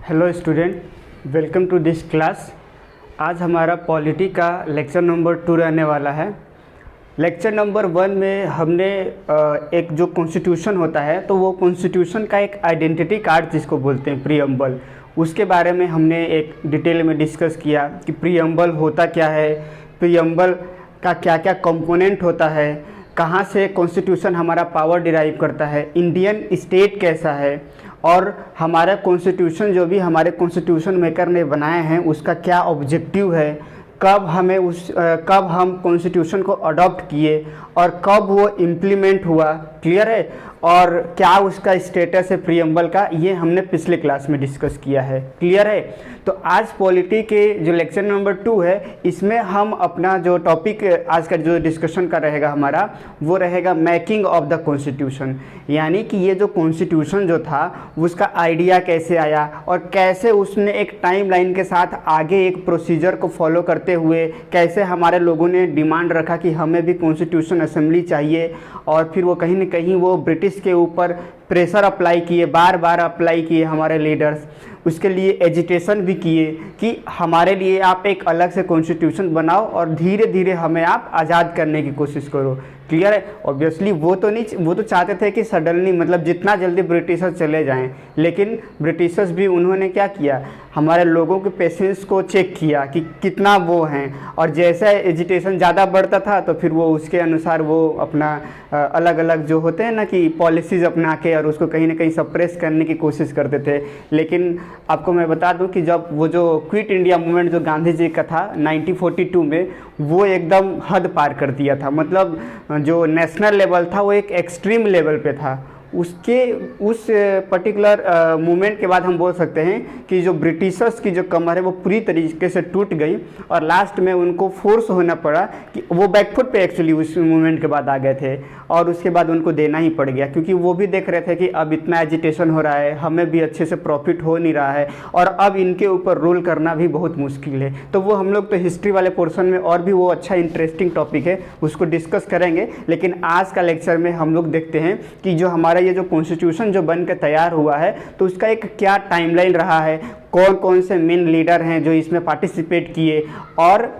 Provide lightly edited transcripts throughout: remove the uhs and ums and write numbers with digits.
Hello student, welcome to this class. आज हमारा polity का लेक्चर नंबर 2 रहने वाला है। लेक्चर नंबर 1 में हमने एक जो कॉन्स्टिट्यूशन होता है तो वो कॉन्स्टिट्यूशन का एक आइडेंटिटी कार्ड जिसको बोलते हैं प्रीएम्बल, उसके बारे में हमने एक डिटेल में डिस्कस किया कि प्रीएम्बल होता क्या है, प्रीएम्बल का क्या क्या कंपोनेंट होता है, कहाँ से कॉन्स्टिट्यूशन हमारा पावर डिराइव करता है, इंडियन स्टेट कैसा है और हमारा कॉन्स्टिट्यूशन जो भी हमारे कॉन्स्टिट्यूशन मेकर ने बनाए हैं उसका क्या ऑब्जेक्टिव है, कब हम कॉन्स्टिट्यूशन को अडॉप्ट किए और कब वो इम्प्लीमेंट हुआ, क्लियर है, और क्या उसका स्टेटस है प्रीएम्बल का, ये हमने पिछले क्लास में डिस्कस किया है, क्लियर है। तो आज पॉलिटी के जो लेक्चर नंबर 2 है इसमें हम अपना जो टॉपिक आज का जो डिस्कशन का रहेगा हमारा वो रहेगा मेकिंग ऑफ द कॉन्स्टिट्यूशन, यानी कि ये जो कॉन्स्टिट्यूशन जो था उसका आइडिया कैसे आया और कैसे उसने एक टाइम लाइन के साथ आगे एक प्रोसीजर को फॉलो करते हुए कैसे हमारे लोगों ने डिमांड रखा कि हमें भी कॉन्स्टिट्यूशन असेंबली चाहिए, और फिर वो कहीं ना कहीं वो ब्रिटिश के ऊपर प्रेशर अप्लाई किए, बार बार अप्लाई किए हमारे लीडर्स, उसके लिए एजिटेशन भी किए कि हमारे लिए आप एक अलग से कॉन्स्टिट्यूशन बनाओ और धीरे धीरे हमें आप आज़ाद करने की कोशिश करो, क्लियर है। ऑब्वियसली वो तो चाहते थे कि सडनली मतलब जितना जल्दी ब्रिटिशर्स चले जाएं, लेकिन ब्रिटिशर्स भी उन्होंने क्या किया, हमारे लोगों के पेशेंस को चेक किया कि कितना वो हैं, और जैसा एजिटेशन ज़्यादा बढ़ता था तो फिर वो उसके अनुसार वो अपना अलग अलग जो होते हैं ना कि पॉलिसीज़ अपना के और उसको कहीं ना कहीं सप्रेस करने की कोशिश करते थे। लेकिन आपको मैं बता दूं कि जब वो जो क्विट इंडिया मूवमेंट जो गांधी जी का था 1942 में, वो एकदम हद पार कर दिया था, मतलब जो नेशनल लेवल था वो एक एक्सट्रीम लेवल पे था। उस पर्टिकुलर मूवमेंट के बाद हम बोल सकते हैं कि जो ब्रिटिशर्स की जो कमर है वो पूरी तरीके से टूट गई और लास्ट में उनको फोर्स होना पड़ा कि वो बैकफुट पे एक्चुअली उस मूवमेंट के बाद आ गए थे, और उसके बाद उनको देना ही पड़ गया क्योंकि वो भी देख रहे थे कि अब इतना एजिटेशन हो रहा है, हमें भी अच्छे से प्रॉफिट हो नहीं रहा है और अब इनके ऊपर रूल करना भी बहुत मुश्किल है। तो वो हम लोग तो हिस्ट्री वाले पोर्शन में और भी वो अच्छा इंटरेस्टिंग टॉपिक है उसको डिस्कस करेंगे, लेकिन आज का लेक्चर में हम लोग देखते हैं कि जो हमारा ये जो कॉन्स्टिट्यूशन जो बन के तैयार हुआ है तो उसका एक क्या टाइमलाइन रहा है, कौन कौन से मेन लीडर हैं जो इसमें पार्टिसिपेट किए, और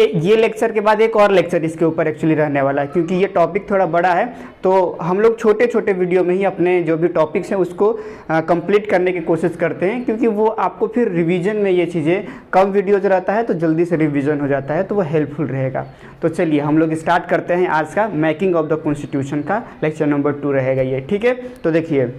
ये लेक्चर के बाद एक और लेक्चर इसके ऊपर एक्चुअली रहने वाला है क्योंकि ये टॉपिक थोड़ा बड़ा है। तो हम लोग छोटे छोटे वीडियो में ही अपने जो भी टॉपिक्स हैं उसको कंप्लीट करने की कोशिश करते हैं, क्योंकि वो आपको फिर रिवीजन में ये चीज़ें कम वीडियोज रहता है तो जल्दी से रिवीजन हो जाता है, तो वो हेल्पफुल रहेगा। तो चलिए हम लोग स्टार्ट करते हैं आज का मेकिंग ऑफ द कॉन्स्टिट्यूशन का लेक्चर नंबर 2 रहेगा ये, ठीक है। तो देखिए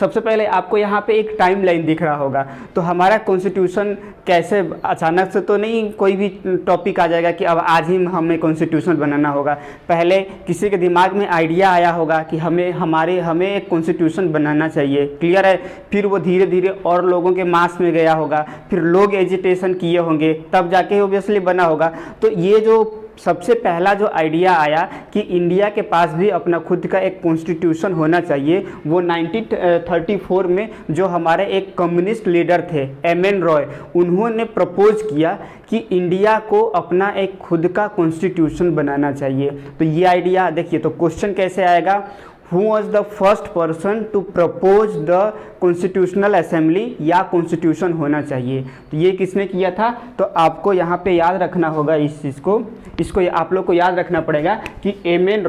सबसे पहले आपको यहाँ पे एक टाइम लाइन दिख रहा होगा, तो हमारा कॉन्स्टिट्यूशन कैसे अचानक से तो नहीं कोई भी टॉपिक आ जाएगा कि अब आज ही हमें कॉन्स्टिट्यूशन बनाना होगा। पहले किसी के दिमाग में आइडिया आया होगा कि हमें एक कॉन्स्टिट्यूशन बनाना चाहिए, क्लियर है, फिर वो धीरे धीरे और लोगों के मास में गया होगा, फिर लोग एजिटेशन किए होंगे, तब जाके ऑब्वियसली बना होगा। तो ये जो सबसे पहला जो आइडिया आया कि इंडिया के पास भी अपना खुद का एक कॉन्स्टिट्यूशन होना चाहिए, वो 1934 में जो हमारे एक कम्युनिस्ट लीडर थे एम.एन. रॉय, उन्होंने प्रपोज किया कि इंडिया को अपना एक खुद का कॉन्स्टिट्यूशन बनाना चाहिए। तो ये आइडिया देखिए, तो क्वेश्चन कैसे आएगा, Who was the first person to propose the constitutional assembly या कॉन्स्टिट्यूशन होना चाहिए, तो ये किसने किया था। तो आपको यहाँ पे याद रखना होगा इस चीज़ को, इसको आप लोग को याद रखना पड़ेगा कि एम.एन.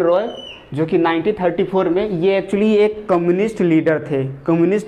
रॉय जो कि 1934 में ये एक्चुअली एक कम्युनिस्ट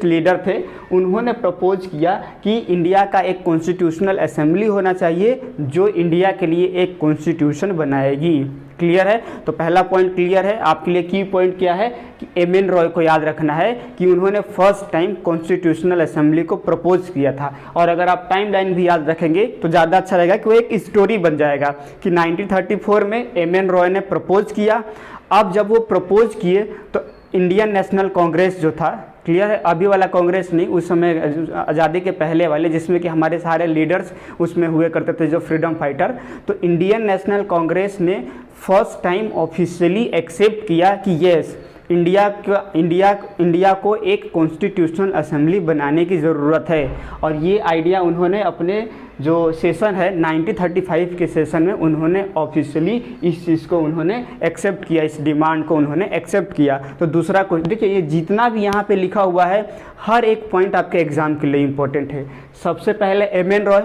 लीडर थे, उन्होंने प्रपोज किया कि इंडिया का एक कॉन्स्टिट्यूशनल असेंबली होना चाहिए जो इंडिया के लिए एक कॉन्स्टिट्यूशन बनाएगी, क्लियर है। तो पहला पॉइंट क्लियर है आपके लिए। की पॉइंट क्या है कि एम.एन. रॉय को याद रखना है कि उन्होंने फर्स्ट टाइम कॉन्स्टिट्यूशनल असेंबली को प्रपोज किया था, और अगर आप टाइम लाइन भी याद रखेंगे तो ज़्यादा अच्छा रहेगा कि वो एक स्टोरी बन जाएगा कि 1934 में एम.एन. रॉय ने प्रपोज किया। अब जब वो प्रपोज किए तो इंडियन नेशनल कांग्रेस जो था, क्लियर है, अभी वाला कांग्रेस नहीं, उस समय आज़ादी के पहले वाले जिसमें कि हमारे सारे लीडर्स उसमें हुए करते थे जो फ्रीडम फाइटर, तो इंडियन नेशनल कांग्रेस ने फर्स्ट टाइम ऑफिशियली एक्सेप्ट किया कि यस इंडिया को एक कॉन्स्टिट्यूशनल असेंबली बनाने की ज़रूरत है, और ये आइडिया उन्होंने अपने जो सेशन है 1935 के सेशन में उन्होंने ऑफिशियली इस चीज़ को उन्होंने एक्सेप्ट किया, इस डिमांड को उन्होंने एक्सेप्ट किया। तो दूसरा क्वेश्चन देखिए, ये जितना भी यहाँ पे लिखा हुआ है हर एक पॉइंट आपके एग्जाम के लिए इम्पोर्टेंट है। सबसे पहले एम.एन. रॉय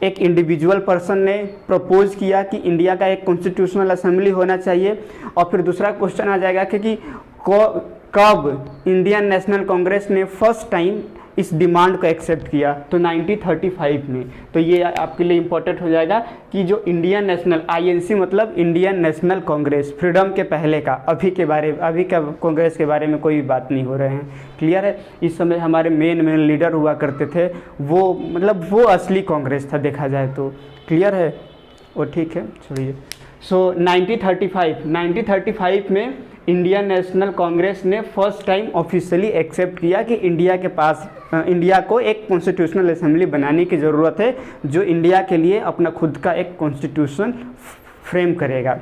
एक इंडिविजुअल पर्सन ने प्रपोज किया कि इंडिया का एक कॉन्स्टिट्यूशनल असेंबली होना चाहिए। और फिर दूसरा क्वेश्चन आ जाएगा कि कब इंडियन नेशनल कांग्रेस ने फर्स्ट टाइम इस डिमांड को एक्सेप्ट किया, तो 1935 में। तो ये आपके लिए इम्पोर्टेंट हो जाएगा कि जो इंडियन नेशनल INC मतलब इंडियन नेशनल कांग्रेस, फ्रीडम के पहले का, अभी का कांग्रेस के बारे में कोई बात नहीं हो रहे हैं। क्लियर है? इस समय हमारे मेन लीडर हुआ करते थे, वो मतलब वो असली कांग्रेस था देखा जाए तो। क्लियर है? वो ठीक है, छोड़िए। सो 1935 में इंडियन नेशनल कांग्रेस ने फर्स्ट टाइम ऑफिशियली एक्सेप्ट किया कि इंडिया को एक कॉन्स्टिट्यूशनल असेंबली बनाने की ज़रूरत है, जो इंडिया के लिए अपना खुद का एक कॉन्स्टिट्यूशन फ्रेम करेगा।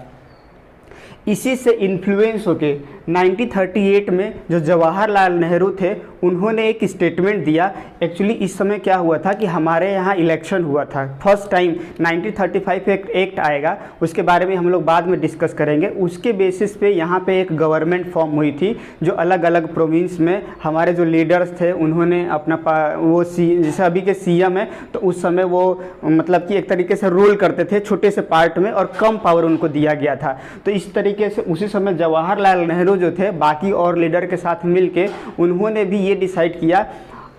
इसी से इन्फ्लुएंस होके 1938 में जो जवाहरलाल नेहरू थे उन्होंने एक स्टेटमेंट दिया। एक्चुअली इस समय क्या हुआ था कि हमारे यहाँ इलेक्शन हुआ था फर्स्ट टाइम। 1935 एक एक्ट आएगा, उसके बारे में हम लोग बाद में डिस्कस करेंगे। उसके बेसिस पे यहाँ पे एक गवर्नमेंट फॉर्म हुई थी, जो अलग अलग प्रोविंस में हमारे जो लीडर्स थे उन्होंने अपना वो जैसे अभी के CM है, तो उस समय वो मतलब कि एक तरीके से रूल करते थे छोटे से पार्ट में और कम पावर उनको दिया गया था। तो इस तरीके से उसी समय जवाहरलाल नेहरू जो थे बाकी और लीडर के साथ मिलके उन्होंने भी ये डिसाइड किया।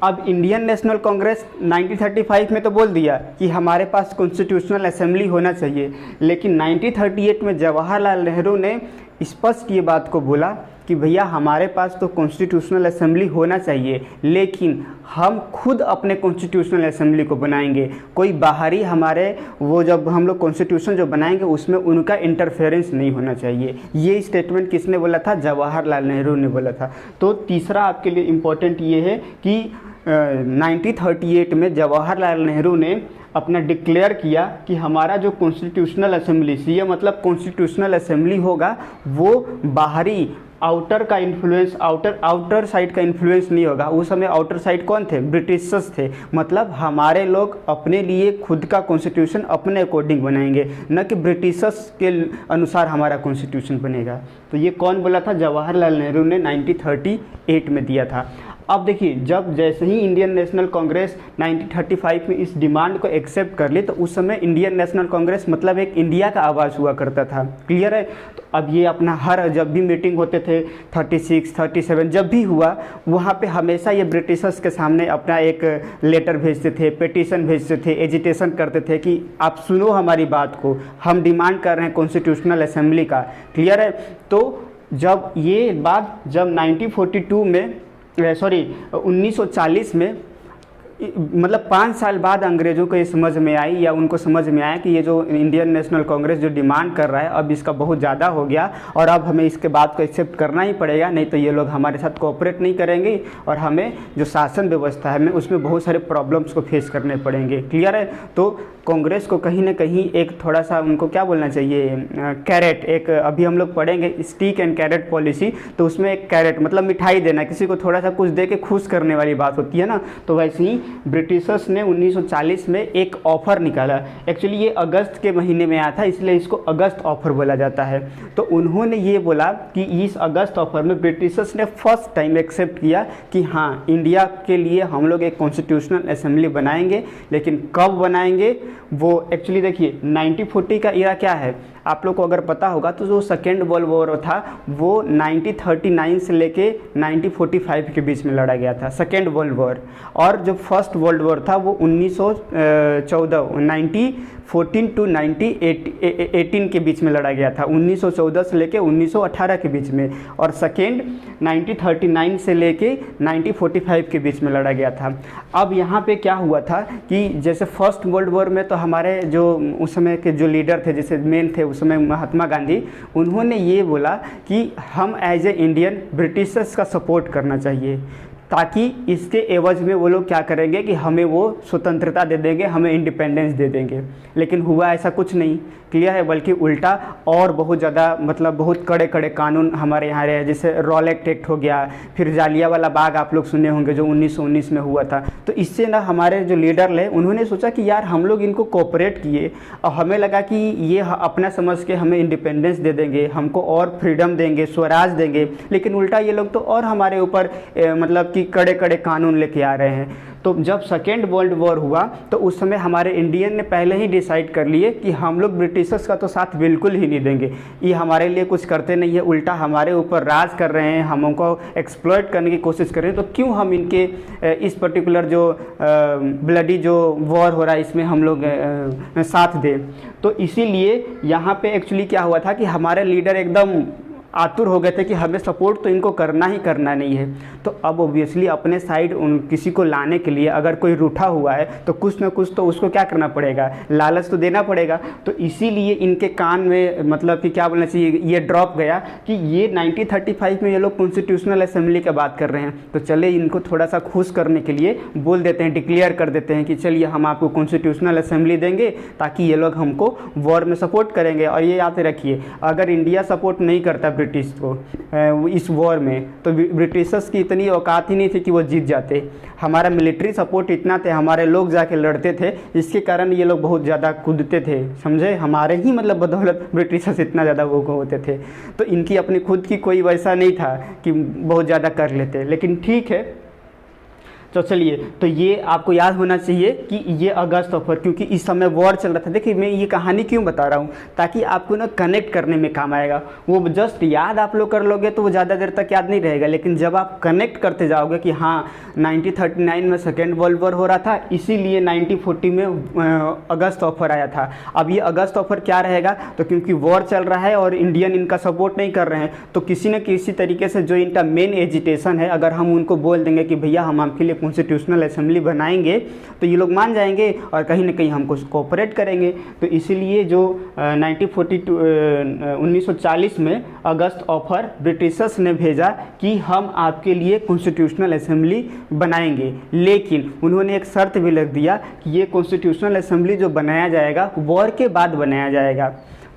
अब इंडियन नेशनल कांग्रेस 1935 में तो बोल दिया कि हमारे पास कॉन्स्टिट्यूशनल असेंबली होना चाहिए, लेकिन 1938 में जवाहरलाल नेहरू ने स्पष्ट ये बात को बोला कि भैया हमारे पास तो कॉन्स्टिट्यूशनल असेंबली होना चाहिए, लेकिन हम खुद अपने कॉन्स्टिट्यूशनल असेंबली को बनाएंगे। कोई बाहरी हमारे वो जब हम लोग कॉन्स्टिट्यूशन जो बनाएंगे उसमें उनका इंटरफेरेंस नहीं होना चाहिए। ये स्टेटमेंट किसने बोला था? जवाहरलाल नेहरू ने बोला था। तो तीसरा आपके लिए इम्पोर्टेंट ये है कि 1938 में जवाहरलाल नेहरू ने अपना डिक्लेयर किया कि हमारा जो कॉन्स्टिट्यूशनल असेंबली, ये मतलब कॉन्स्टिट्यूशनल असेंबली होगा, वो बाहरी आउटर का इन्फ्लुएंस, आउटर साइड का इन्फ्लुएंस नहीं होगा। उस समय आउटर साइड कौन थे? ब्रिटिशर्स थे। मतलब हमारे लोग अपने लिए खुद का कॉन्स्टिट्यूशन अपने अकॉर्डिंग बनाएंगे, न कि ब्रिटिशर्स के अनुसार हमारा कॉन्स्टिट्यूशन बनेगा। तो ये कौन बोला था? जवाहरलाल नेहरू ने 1938 में दिया था। अब देखिए, जब जैसे ही इंडियन नेशनल कांग्रेस 1935 में इस डिमांड को एक्सेप्ट कर ली, तो उस समय इंडियन नेशनल कांग्रेस मतलब एक इंडिया का आवाज़ हुआ करता था। क्लियर है? तो अब ये अपना हर जब भी मीटिंग होते थे 36, 37 जब भी हुआ, वहाँ पे हमेशा ये ब्रिटिशर्स के सामने अपना एक लेटर भेजते थे, पिटीशन भेजते थे, एजिटेशन करते थे कि आप सुनो हमारी बात को, हम डिमांड कर रहे हैं कॉन्स्टिट्यूशनल असेंबली का। क्लियर है? तो जब ये बात जब 1942 में 1940 में मतलब 5 साल बाद अंग्रेज़ों को ये समझ में आई, या उनको समझ में आया कि ये जो इंडियन नेशनल कांग्रेस जो डिमांड कर रहा है अब इसका बहुत ज़्यादा हो गया और अब हमें इसके बात को एक्सेप्ट करना ही पड़ेगा, नहीं तो ये लोग हमारे साथ कोऑपरेट नहीं करेंगे और हमें जो शासन व्यवस्था है उसमें बहुत सारे प्रॉब्लम्स को फेस करने पड़ेंगे। क्लियर है? तो कांग्रेस को कहीं ना कहीं एक थोड़ा सा उनको क्या बोलना चाहिए, कैरेट, एक अभी हम लोग पढ़ेंगे स्टिक एंड कैरेट पॉलिसी, तो उसमें एक कैरेट मतलब मिठाई देना, किसी को थोड़ा सा कुछ दे के खुश करने वाली बात होती है ना। तो वैसे ही ब्रिटिशर्स ने 1940 में एक ऑफ़र निकाला। एक्चुअली ये अगस्त के महीने में आया था, इसलिए इसको अगस्त ऑफ़र बोला जाता है। तो उन्होंने ये बोला कि इस अगस्त ऑफ़र में ब्रिटिशर्स ने फर्स्ट टाइम एक्सेप्ट किया कि हाँ, इंडिया के लिए हम लोग एक कॉन्स्टिट्यूशनल असेंबली बनाएंगे, लेकिन कब बनाएंगे वो एक्चुअली देखिए 1940 का इरा क्या है आप लोग को अगर पता होगा तो जो सेकेंड वर्ल्ड वॉर था वो 1939 से लेके 1945 के बीच में लड़ा गया था, सेकेंड वर्ल्ड वॉर। और जो फर्स्ट वर्ल्ड वॉर था वो 1914 टू 1918 के बीच में लड़ा गया था, 1914 से लेके 1918 के बीच में, और सेकेंड 1939 से लेके 1945 के बीच में लड़ा गया था। अब यहाँ पे क्या हुआ था कि जैसे फर्स्ट वर्ल्ड वॉर में तो हमारे जो उस समय के जो लीडर थे, जैसे मेन थे उस समय महात्मा गांधी, उन्होंने ये बोला कि हम एज ए इंडियन ब्रिटिशर्स का सपोर्ट करना चाहिए ताकि इसके एवज में वो लोग क्या करेंगे कि हमें वो स्वतंत्रता दे देंगे, हमें इंडिपेंडेंस दे देंगे। लेकिन हुआ ऐसा कुछ नहीं, क्लियर है, बल्कि उल्टा और बहुत ज़्यादा मतलब बहुत कड़े कड़े कानून हमारे यहाँ रहे, जैसे रॉलेट एक्ट हो गया, फिर जालियांवाला बाग आप लोग सुने होंगे जो 1919 में हुआ था। तो इससे ना हमारे जो लीडर रहे उन्होंने सोचा कि यार हम लोग इनको कोऑपरेट किए और हमें लगा कि ये अपना समझ के हमें इंडिपेंडेंस दे देंगे, हमको और फ्रीडम देंगे, स्वराज देंगे, लेकिन उल्टा ये लोग तो और हमारे ऊपर मतलब कि कड़े कड़े कानून लेके आ रहे हैं। तो जब सेकेंड वर्ल्ड वॉर हुआ तो उस समय हमारे इंडियन ने पहले ही डिसाइड कर लिए कि हम लोग ब्रिटिशर्स का तो साथ बिल्कुल ही नहीं देंगे, ये हमारे लिए कुछ करते नहीं है, उल्टा हमारे ऊपर राज कर रहे हैं, हमको एक्सप्लॉइट करने की कोशिश कर रहे हैं, तो क्यों हम इनके इस पर्टिकुलर जो ब्लडी जो वॉर हो रहा है इसमें हम लोग साथ दें। तो इसीलिए यहाँ पे एक्चुअली क्या हुआ था कि हमारे लीडर एकदम आतुर हो गए थे कि हमें सपोर्ट तो इनको करना ही करना नहीं है। तो अब ऑब्वियसली अपने साइड उन किसी को लाने के लिए अगर कोई रूठा हुआ है तो कुछ ना कुछ तो उसको क्या करना पड़ेगा, लालच तो देना पड़ेगा। तो इसीलिए इनके कान में मतलब कि क्या बोलना चाहिए, ये ड्रॉप गया कि ये 1935 में ये लोग कॉन्स्टिट्यूशनल असेंबली की बात कर रहे हैं, तो चले इनको थोड़ा सा खुश करने के लिए बोल देते हैं, डिक्लेयर कर देते हैं कि चलिए हम आपको कॉन्स्टिट्यूशनल असेंबली देंगे ताकि ये लोग हमको वॉर में सपोर्ट करेंगे। और ये याद रखिए, अगर इंडिया सपोर्ट नहीं करता ब्रिटिश को इस वॉर में तो ब्रिटिशर्स की इतनी औकात ही नहीं थी कि वो जीत जाते। हमारा मिलिट्री सपोर्ट इतना थे, हमारे लोग जाके लड़ते थे, इसके कारण ये लोग बहुत ज़्यादा कूदते थे, समझे, हमारे ही मतलब बदौलत ब्रिटिशर्स इतना ज़्यादा वो होते थे। तो इनकी अपनी खुद की कोई वैसा नहीं था कि बहुत ज़्यादा कर लेते, लेकिन ठीक है। तो चलिए, तो ये आपको याद होना चाहिए कि ये अगस्त ऑफर, क्योंकि इस समय वॉर चल रहा था। देखिए मैं ये कहानी क्यों बता रहा हूँ, ताकि आपको ना कनेक्ट करने में काम आएगा। वो जस्ट याद आप लोग कर लोगे तो वो ज़्यादा देर तक याद नहीं रहेगा, लेकिन जब आप कनेक्ट करते जाओगे कि हाँ 1939 में सेकेंड वर्ल्ड वॉर हो रहा था, इसीलिए 1940 में अगस्त ऑफर आया था। अब ये अगस्त ऑफर क्या रहेगा, तो क्योंकि वॉर चल रहा है और इंडियन इनका सपोर्ट नहीं कर रहे हैं, तो किसी न किसी तरीके से जो इनका मेन एजिटेशन है, अगर हम उनको बोल देंगे कि भैया हम आपके लिए कॉन्स्टिट्यूशनल असेंबली बनाएंगे, तो ये लोग मान जाएंगे और कहीं ना कहीं हमको कोऑपरेट करेंगे। तो इसीलिए जो 1940 में अगस्त ऑफर ब्रिटिशर्स ने भेजा कि हम आपके लिए कॉन्स्टिट्यूशनल असेंबली बनाएंगे, लेकिन उन्होंने एक शर्त भी लग दिया कि ये कॉन्स्टिट्यूशनल असेंबली जो बनाया जाएगा वॉर के बाद बनाया जाएगा।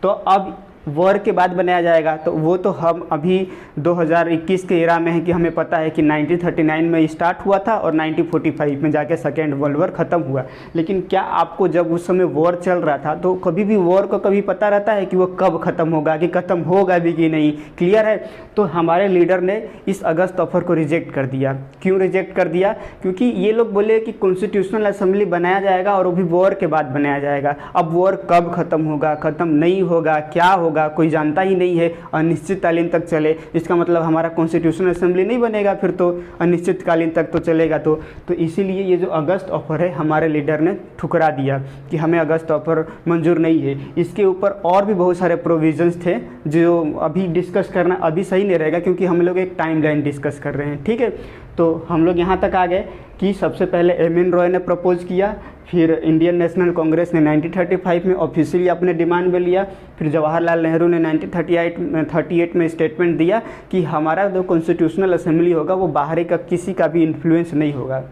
तो अब वॉर के बाद बनाया जाएगा, तो वो तो हम अभी 2021 के एरा में है कि हमें पता है कि 1939 में स्टार्ट हुआ था और 1945 में जाके सेकेंड वर्ल्ड वॉर ख़त्म हुआ। लेकिन क्या आपको जब उस समय वॉर चल रहा था तो कभी भी वॉर को कभी पता रहता है कि वो कब ख़त्म होगा, कि ख़त्म होगा भी कि नहीं, क्लियर है। तो हमारे लीडर ने इस अगस्त ऑफर को रिजेक्ट कर दिया। क्यों रिजेक्ट कर दिया, क्योंकि ये लोग बोले कि कॉन्स्टिट्यूशनल असेंबली बनाया जाएगा और वो भी वॉर के बाद बनाया जाएगा। अब वॉर कब ख़त्म होगा, ख़त्म नहीं होगा, क्या होगा कोई जानता ही नहीं है, अनिश्चितकालीन तक चले, इसका मतलब हमारा कॉन्स्टिट्यूशनल असेंबली नहीं बनेगा, फिर तो अनिश्चितकालीन तक तो चलेगा। तो इसीलिए ये जो अगस्त ऑफर है हमारे लीडर ने ठुकरा दिया कि हमें अगस्त ऑफर मंजूर नहीं है। इसके ऊपर और भी बहुत सारे प्रोविजंस थे जो अभी डिस्कस करना अभी सही नहीं रहेगा, क्योंकि हम लोग एक टाइमलाइन डिस्कस कर रहे हैं, ठीक है। तो हम लोग यहाँ तक आ गए कि सबसे पहले एम.एन. रॉय ने प्रपोज किया, फिर इंडियन नेशनल कांग्रेस ने 1935 में ऑफिशियली अपने डिमांड में लिया, फिर जवाहरलाल नेहरू ने 1938 में स्टेटमेंट दिया कि हमारा जो कॉन्स्टिट्यूशनल असेंबली होगा वो बाहरी का किसी का भी इन्फ्लुएंस नहीं होगा।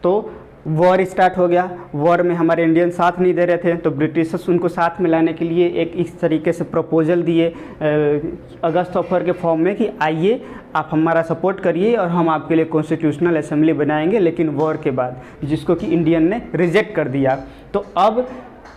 तो वॉर स्टार्ट हो गया। वॉर में हमारे इंडियन साथ नहीं दे रहे थे, तो ब्रिटिशर्स उनको साथ में लाने के लिए एक इस तरीके से प्रपोजल दिए अगस्त ऑफर के फॉर्म में कि आइए आप हमारा सपोर्ट करिए और हम आपके लिए कॉन्स्टिट्यूशनल असेंबली बनाएंगे, लेकिन वॉर के बाद, जिसको कि इंडियन ने रिजेक्ट कर दिया। तो अब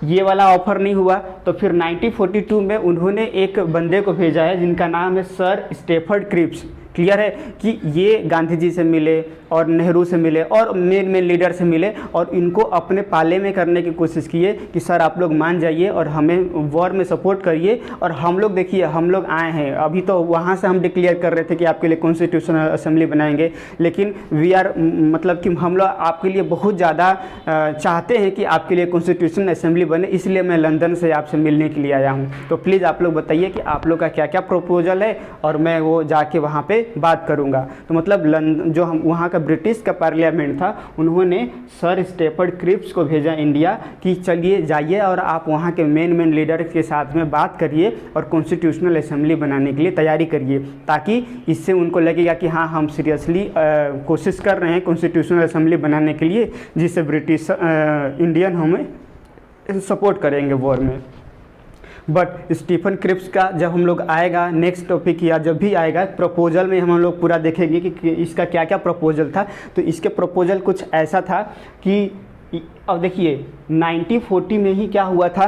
ये वाला ऑफर नहीं हुआ, तो फिर 1942 में उन्होंने एक बंदे को भेजा है जिनका नाम है सर स्टेफर्ड क्रिप्स। क्लियर है कि ये गांधी जी से मिले और नेहरू से मिले और मेन लीडर से मिले और इनको अपने पाले में करने की कोशिश किए कि सर आप लोग मान जाइए और हमें वॉर में सपोर्ट करिए। और हम लोग देखिए, हम लोग आए हैं, अभी तो वहाँ से हम डिक्लेयर कर रहे थे कि आपके लिए कॉन्स्टिट्यूशनल असेंबली बनाएंगे, लेकिन वी आर मतलब कि हम लोग आपके लिए बहुत ज़्यादा चाहते हैं कि आपके लिए कॉन्स्टिट्यूशनल असेंबली बने, इसलिए मैं लंदन से आपसे मिलने के लिए आया हूँ। तो प्लीज़ आप लोग बताइए कि आप लोग का क्या क्या प्रपोजल है और मैं वो जाके वहाँ पर बात करूँगा। तो मतलब जो हम वहाँ का ब्रिटिश का पार्लियामेंट था, उन्होंने सर स्टेफर्ड क्रिप्स को भेजा इंडिया कि चलिए जाइए और आप वहाँ के मेन लीडर के साथ में बात करिए और कॉन्स्टिट्यूशनल असेंबली बनाने के लिए तैयारी करिए, ताकि इससे उनको लगेगा कि हाँ हम सीरियसली कोशिश कर रहे हैं कॉन्स्टिट्यूशनल असेंबली बनाने के लिए, जिससे ब्रिटिश इंडियन हमें सपोर्ट करेंगे वॉर में। बट स्टीफन क्रिप्स का जब हम लोग आएगा नेक्स्ट टॉपिक या जब भी आएगा प्रपोजल में हम लोग पूरा देखेंगे कि इसका क्या क्या प्रपोजल था। तो इसके प्रपोजल कुछ ऐसा था कि अब देखिए 1940 में ही क्या हुआ था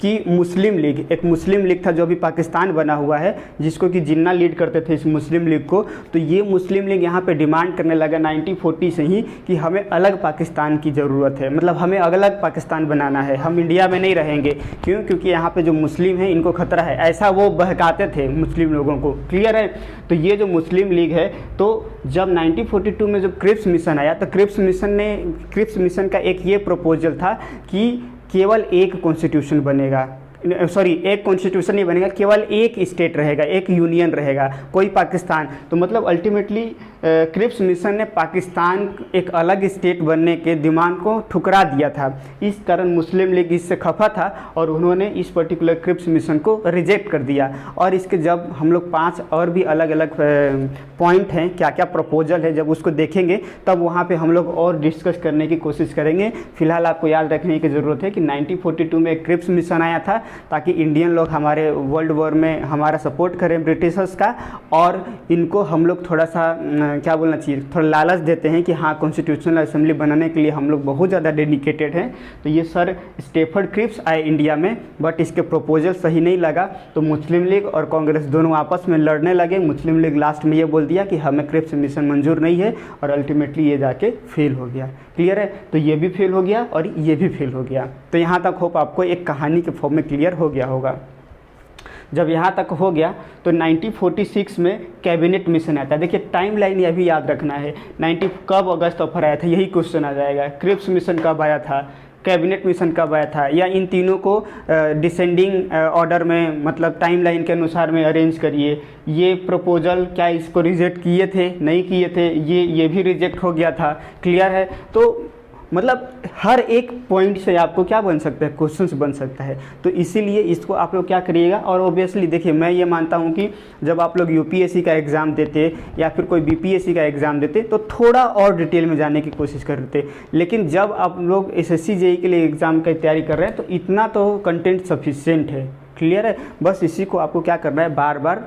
कि मुस्लिम लीग, एक मुस्लिम लीग था जो अभी पाकिस्तान बना हुआ है, जिसको कि जिन्ना लीड करते थे इस मुस्लिम लीग को। तो ये मुस्लिम लीग यहाँ पे डिमांड करने लगा 1940 से ही कि हमें अलग पाकिस्तान की ज़रूरत है, मतलब हमें अलग पाकिस्तान बनाना है, हम इंडिया में नहीं रहेंगे। क्यों? क्योंकि यहाँ पे जो मुस्लिम हैं इनको खतरा है, ऐसा वो बहकाते थे मुस्लिम लोगों को। क्लियर है? तो ये जो मुस्लिम लीग है, तो जब 1942 में जब क्रिप्स मिशन आया तो क्रिप्स मिशन का एक ये प्रपोजल था कि केवल एक कॉन्स्टिट्यूशन बनेगा, एक कॉन्स्टिट्यूशन नहीं बनेगा, केवल एक स्टेट रहेगा, एक यूनियन रहेगा, कोई पाकिस्तान। तो मतलब अल्टीमेटली क्रिप्स मिशन ने पाकिस्तान एक अलग स्टेट बनने के डिमांड को ठुकरा दिया था। इस कारण मुस्लिम लीग इससे खफा था और उन्होंने इस पर्टिकुलर क्रिप्स मिशन को रिजेक्ट कर दिया। और इसके जब हम लोग 5 और भी अलग अलग पॉइंट हैं, क्या क्या प्रपोजल है, जब उसको देखेंगे तब वहाँ पे हम लोग और डिस्कस करने की कोशिश करेंगे। फिलहाल आपको याद रखने की ज़रूरत है कि 1942 में क्रिप्स मिशन आया था ताकि इंडियन लोग हमारे वर्ल्ड वॉर में हमारा सपोर्ट करें ब्रिटिशर्स का, और इनको हम लोग थोड़ा सा क्या बोलना चाहिए, थोड़ा लालच देते हैं कि हाँ कॉन्स्टिट्यूशनल असेंबली बनाने के लिए हम लोग बहुत ज़्यादा डेडिकेटेड हैं। तो ये सर स्टेफर्ड क्रिप्स आए इंडिया में, बट इसके प्रपोजल सही नहीं लगा, तो मुस्लिम लीग और कांग्रेस दोनों आपस में लड़ने लगे। मुस्लिम लीग लास्ट में ये बोल दिया कि हमें क्रिप्स मिशन मंजूर नहीं है, और अल्टीमेटली ये जाके फेल हो गया। क्लियर है? तो ये भी फेल हो गया और ये भी फेल हो गया। तो यहाँ तक होप आपको एक कहानी के फॉर्म में क्लियर हो गया होगा। जब यहाँ तक हो गया तो 1946 में कैबिनेट मिशन आता है। देखिए टाइम लाइन ये भी याद रखना है, कब अगस्त ऑफर आया था, यही क्वेश्चन आ जाएगा। क्रिप्स मिशन कब आया था, कैबिनेट मिशन कब आया था, या इन तीनों को डिसेंडिंग ऑर्डर में, मतलब टाइम लाइन के अनुसार में अरेंज करिए। ये प्रपोजल क्या इसको रिजेक्ट किए थे, नहीं किए थे, ये भी रिजेक्ट हो गया था। क्लियर है? तो मतलब हर एक पॉइंट से आपको क्या बन सकता है, क्वेश्चंस बन सकता है। तो इसीलिए इसको आप लोग क्या करिएगा। और ऑब्वियसली देखिए मैं ये मानता हूँ कि जब आप लोग यूपीएससी का एग्ज़ाम देते या फिर कोई बीपीएससी का एग्ज़ाम देते तो थोड़ा और डिटेल में जाने की कोशिश करते, लेकिन जब आप लोग एसएससी जेईई के लिए एग्ज़ाम की तैयारी कर रहे हैं तो इतना तो कंटेंट सफिशिएंट है। क्लियर है? बस इसी को आपको क्या करना है, बार बार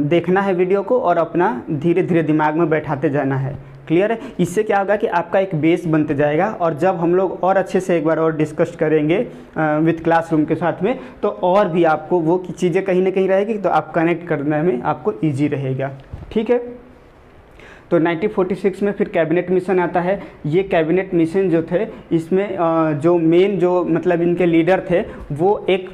देखना है वीडियो को और अपना धीरे धीरे दिमाग में बैठाते जाना है। क्लियर है? इससे क्या होगा कि आपका एक बेस बनते जाएगा, और जब हम लोग और अच्छे से एक बार और डिस्कस करेंगे विद क्लासरूम के साथ में, तो और भी आपको वो चीज़ें कहीं ना कहीं रहेगी, तो आप कनेक्ट करने में आपको ईजी रहेगा। ठीक है? तो 1946 में फिर कैबिनेट मिशन आता है। ये कैबिनेट मिशन जो थे, इसमें जो मेन जो मतलब इनके लीडर थे वो एक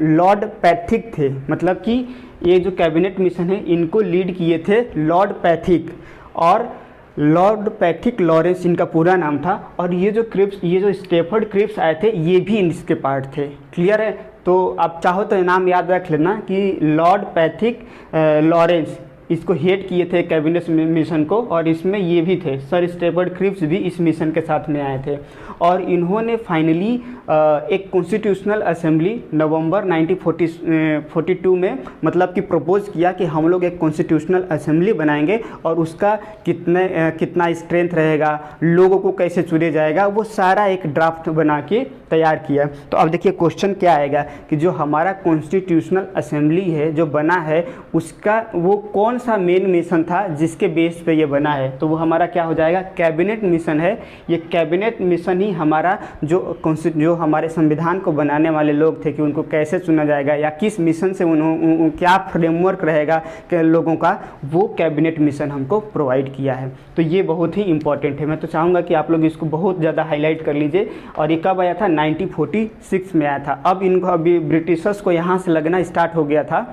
लॉर्ड पैथिक थे। मतलब कि ये जो कैबिनेट मिशन है इनको लीड किए थे लॉर्ड पैथिक, और लॉर्ड पैथिक लॉरेंस इनका पूरा नाम था। और ये जो स्टेफर्ड क्रिप्स आए थे ये भी इसके पार्ट थे। क्लियर है? तो आप चाहो तो नाम याद रख लेना कि लॉर्ड पैथिक लॉरेंस इसको हेड किए थे कैबिनेट मिशन को, और इसमें ये भी थे सर स्टेफर्ड क्रिप्स भी इस मिशन के साथ में आए थे। और इन्होंने फाइनली एक कॉन्स्टिट्यूशनल असेंबली नवंबर 1942 में मतलब कि प्रपोज किया कि हम लोग एक कॉन्स्टिट्यूशनल असेंबली बनाएंगे, और उसका कितना स्ट्रेंथ रहेगा, लोगों को कैसे चुने जाएगा, वो सारा एक ड्राफ्ट बना के तैयार किया। तो अब देखिए क्वेश्चन क्या आएगा कि जो हमारा कॉन्स्टिट्यूशनल असेंबली है जो बना है, उसका वो कौन सा मेन मिशन था जिसके बेस पे ये बना है। तो वो हमारा क्या हो जाएगा, कैबिनेट मिशन है। ये कैबिनेट मिशन ही हमारा जो हमारे संविधान को बनाने वाले लोग थे कि उनको कैसे चुना जाएगा या किस मिशन से क्या फ्रेमवर्क रहेगा कि लोगों का, वो कैबिनेट मिशन हमको प्रोवाइड किया है। तो ये बहुत ही इंपॉर्टेंट है। मैं तो चाहूँगा कि आप लोग इसको बहुत ज़्यादा हाईलाइट कर लीजिए। और ये कब आया था, 1946 में आया था। अब इनको अभी ब्रिटिशर्स को यहाँ से लगना स्टार्ट हो गया था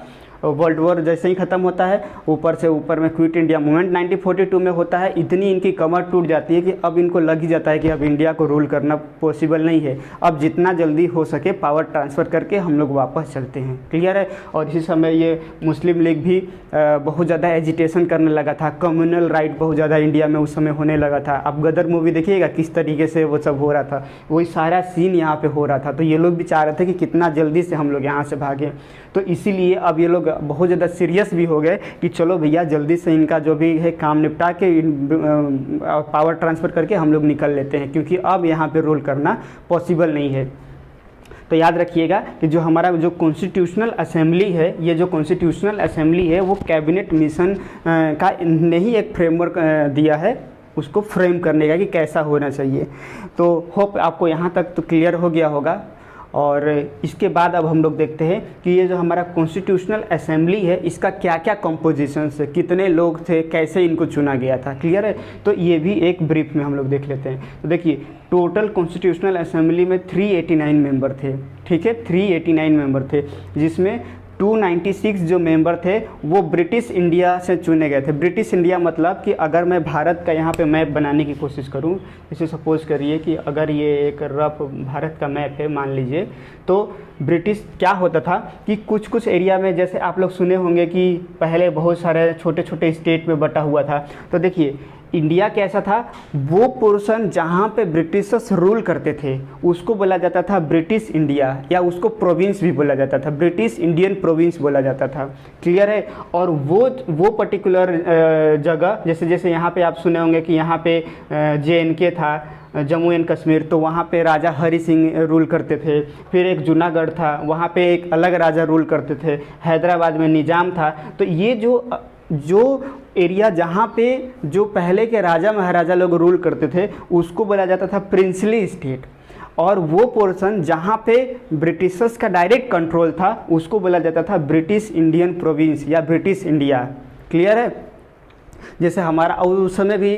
वर्ल्ड वॉर जैसे ही ख़त्म होता है, ऊपर से ऊपर में क्विट इंडिया मूवमेंट 1942 में होता है। इतनी इनकी कमर टूट जाती है कि अब इनको लग ही जाता है कि अब इंडिया को रूल करना पॉसिबल नहीं है, अब जितना जल्दी हो सके पावर ट्रांसफ़र करके हम लोग वापस चलते हैं। क्लियर है। और इसी समय ये मुस्लिम लीग भी बहुत ज़्यादा एजिटेशन करने लगा था, कम्युनल राइट बहुत ज़्यादा इंडिया में उस समय होने लगा था। अब गदर मूवी देखिएगा किस तरीके से वो सब हो रहा था, वही सारा सीन यहाँ पे हो रहा था। तो ये लोग भी चाह रहे थे कि कितना जल्दी से हम लोग यहाँ से भागें, तो इसीलिए अब ये लोग बहुत ज़्यादा सीरियस भी हो गए कि चलो भैया जल्दी से इनका जो भी है काम निपटा के पावर ट्रांसफ़र करके हम लोग निकल लेते हैं, क्योंकि अब यहाँ पे रूल करना पॉसिबल नहीं है। तो याद रखिएगा कि जो हमारा जो कॉन्स्टिट्यूशनल असेंबली है, ये जो कॉन्स्टिट्यूशनल असेंबली है वो कैबिनेट मिशन का ने ही एक फ्रेमवर्क दिया है उसको फ्रेम करने का कि कैसा होना चाहिए। तो होप आपको यहाँ तक तो क्लियर हो गया होगा। और इसके बाद अब हम लोग देखते हैं कि ये जो हमारा कॉन्स्टिट्यूशनल असेंबली है इसका क्या क्या कंपोजिशन है, कितने लोग थे, कैसे इनको चुना गया था। क्लियर है। तो ये भी एक ब्रीफ में हम लोग देख लेते हैं। तो देखिए टोटल कॉन्स्टिट्यूशनल असेंबली में 389 मेंबर थे। ठीक है, 389 मेंबर थे, जिसमें 296 जो मेंबर थे वो ब्रिटिश इंडिया से चुने गए थे। ब्रिटिश इंडिया मतलब कि अगर मैं भारत का यहाँ पे मैप बनाने की कोशिश करूँ, जैसे सपोज़ करिए कि अगर ये एक रफ भारत का मैप है मान लीजिए, तो ब्रिटिश क्या होता था कि कुछ कुछ एरिया में, जैसे आप लोग सुने होंगे कि पहले बहुत सारे छोटे छोटे स्टेट में बटा हुआ था। तो देखिए इंडिया कैसा था, वो पोर्शन जहाँ पे ब्रिटिशर्स रूल करते थे उसको बोला जाता था ब्रिटिश इंडिया, या उसको प्रोविंस भी बोला जाता था, ब्रिटिश इंडियन प्रोविंस बोला जाता था। क्लियर है। और वो पर्टिकुलर जगह, जैसे जैसे यहाँ पे आप सुने होंगे कि यहाँ पे JNK था, जम्मू एंड कश्मीर, तो वहाँ पे राजा हरि सिंह रूल करते थे। फिर एक जूनागढ़ था, वहाँ पे एक अलग राजा रूल करते थे। हैदराबाद में निज़ाम था। तो ये जो एरिया जहाँ पे जो पहले के राजा महाराजा लोग रूल करते थे उसको बोला जाता था प्रिंसली स्टेट, और वो पोर्शन जहाँ पे ब्रिटिशर्स का डायरेक्ट कंट्रोल था उसको बोला जाता था ब्रिटिश इंडियन प्रोविंस या ब्रिटिश इंडिया। क्लियर है। जैसे हमारा उस समय भी